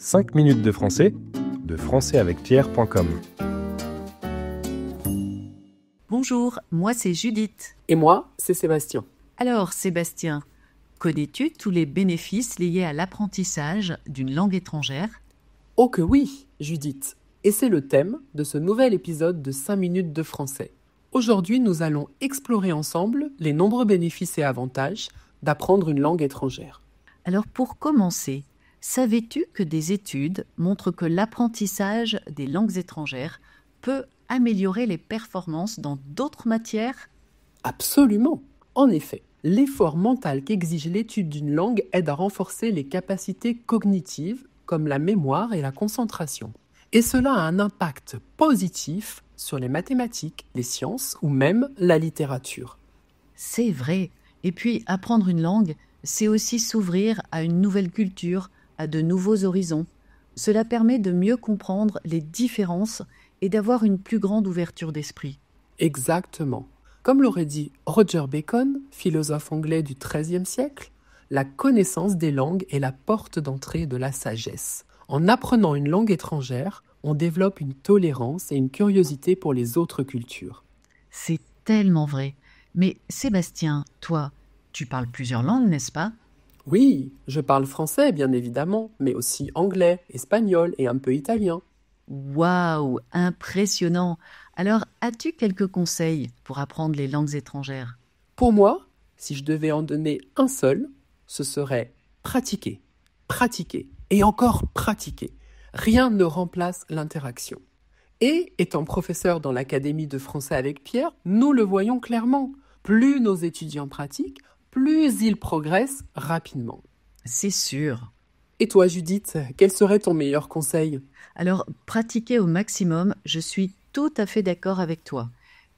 5 minutes de français, de françaisavecpierre.com. Bonjour, moi c'est Judith. Et moi, c'est Sébastien. Alors Sébastien, connais-tu tous les bénéfices liés à l'apprentissage d'une langue étrangère ? Oh que oui, Judith. Et c'est le thème de ce nouvel épisode de 5 minutes de français. Aujourd'hui, nous allons explorer ensemble les nombreux bénéfices et avantages d'apprendre une langue étrangère. Alors pour commencer, savais-tu que des études montrent que l'apprentissage des langues étrangères peut améliorer les performances dans d'autres matières ? Absolument. En effet, l'effort mental qu'exige l'étude d'une langue aide à renforcer les capacités cognitives comme la mémoire et la concentration. Et cela a un impact positif sur les mathématiques, les sciences ou même la littérature. C'est vrai. Et puis apprendre une langue, c'est aussi s'ouvrir à une nouvelle culture, à de nouveaux horizons. Cela permet de mieux comprendre les différences et d'avoir une plus grande ouverture d'esprit. Exactement. Comme l'aurait dit Roger Bacon, philosophe anglais du XIIIe siècle, la connaissance des langues est la porte d'entrée de la sagesse. En apprenant une langue étrangère, on développe une tolérance et une curiosité pour les autres cultures. C'est tellement vrai. Mais Sébastien, toi, tu parles plusieurs langues, n'est-ce pas ? Oui, je parle français bien évidemment, mais aussi anglais, espagnol et un peu italien. Waouh, impressionnant! Alors, as-tu quelques conseils pour apprendre les langues étrangères ? Pour moi, si je devais en donner un seul, ce serait pratiquer, pratiquer et encore pratiquer. Rien ne remplace l'interaction. Et, étant professeur dans l'Académie de français avec Pierre, nous le voyons clairement. Plus nos étudiants pratiquent, plus ils progressent rapidement. C'est sûr. Et toi, Judith, quel serait ton meilleur conseil ? Alors, pratiquer au maximum, je suis tout à fait d'accord avec toi.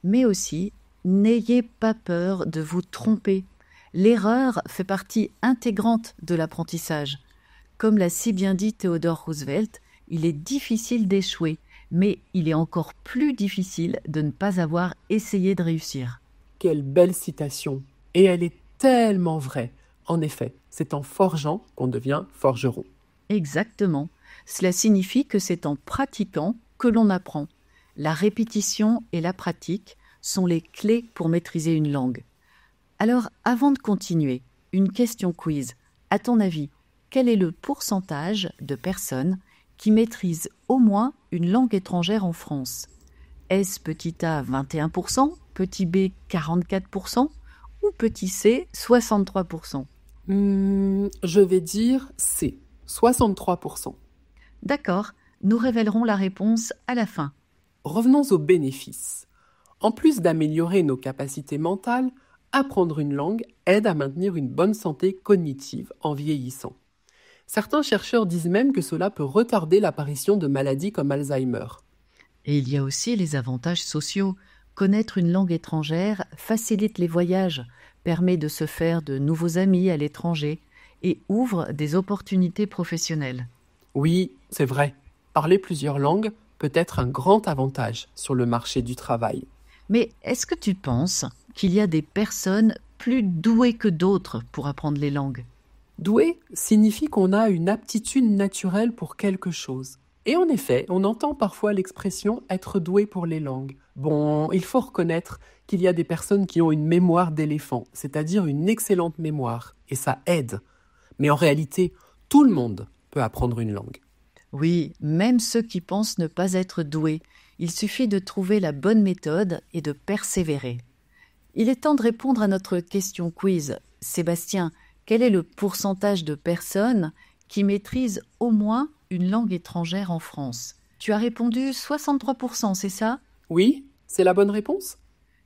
Mais aussi, n'ayez pas peur de vous tromper. L'erreur fait partie intégrante de l'apprentissage. Comme l'a si bien dit Theodore Roosevelt, il est difficile d'échouer, mais il est encore plus difficile de ne pas avoir essayé de réussir. Quelle belle citation. Et elle est tellement vraie. En effet, c'est en forgeant qu'on devient forgeron. Exactement. Cela signifie que c'est en pratiquant que l'on apprend. La répétition et la pratique sont les clés pour maîtriser une langue. Alors, avant de continuer, une question quiz. À ton avis, quel est le pourcentage de personnes qui maîtrisent au moins une langue étrangère en France ? Est-ce petit a 21%, petit b 44% ou petit c 63%? Je vais dire C, 63%. D'accord, nous révélerons la réponse à la fin. Revenons aux bénéfices. En plus d'améliorer nos capacités mentales, apprendre une langue aide à maintenir une bonne santé cognitive en vieillissant. Certains chercheurs disent même que cela peut retarder l'apparition de maladies comme Alzheimer. Et il y a aussi les avantages sociaux. Connaître une langue étrangère facilite les voyages, permet de se faire de nouveaux amis à l'étranger et ouvre des opportunités professionnelles. Oui, c'est vrai. Parler plusieurs langues peut être un grand avantage sur le marché du travail. Mais est-ce que tu penses qu'il y a des personnes plus douées que d'autres pour apprendre les langues ? Doué signifie qu'on a une aptitude naturelle pour quelque chose. Et en effet, on entend parfois l'expression être doué pour les langues. Bon, il faut reconnaître qu'il y a des personnes qui ont une mémoire d'éléphant, c'est-à-dire une excellente mémoire, et ça aide. Mais en réalité, tout le monde peut apprendre une langue. Oui, même ceux qui pensent ne pas être doués. Il suffit de trouver la bonne méthode et de persévérer. Il est temps de répondre à notre question quiz. Sébastien, quel est le pourcentage de personnes qui maîtrisent au moins une langue étrangère en France ? Tu as répondu 63%, c'est ça ? Oui, c'est la bonne réponse ?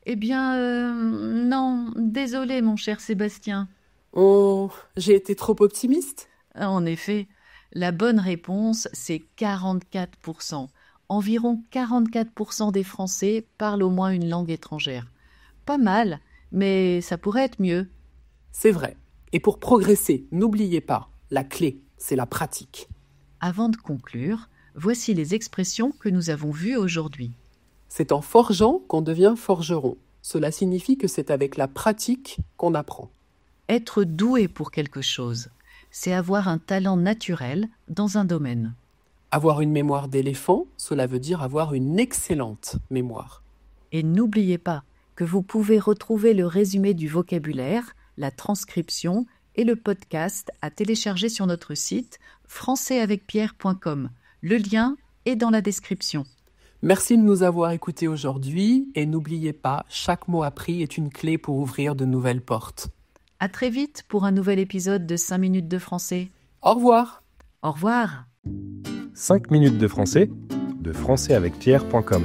Eh bien, non, désolé mon cher Sébastien. Oh, j'ai été trop optimiste ? En effet, la bonne réponse, c'est 44%. Environ 44% des Français parlent au moins une langue étrangère. Pas mal, mais ça pourrait être mieux. C'est vrai. Et pour progresser, n'oubliez pas, la clé, c'est la pratique. Avant de conclure, voici les expressions que nous avons vues aujourd'hui. C'est en forgeant qu'on devient forgeron. Cela signifie que c'est avec la pratique qu'on apprend. Être doué pour quelque chose. c'est avoir un talent naturel dans un domaine. Avoir une mémoire d'éléphant, cela veut dire avoir une excellente mémoire. Et n'oubliez pas que vous pouvez retrouver le résumé du vocabulaire, la transcription et le podcast à télécharger sur notre site françaisavecpierre.com. Le lien est dans la description. Merci de nous avoir écoutés aujourd'hui et n'oubliez pas, chaque mot appris est une clé pour ouvrir de nouvelles portes. À très vite pour un nouvel épisode de 5 minutes de français. Au revoir. Au revoir. 5 minutes de français, de françaisavecpierre.com.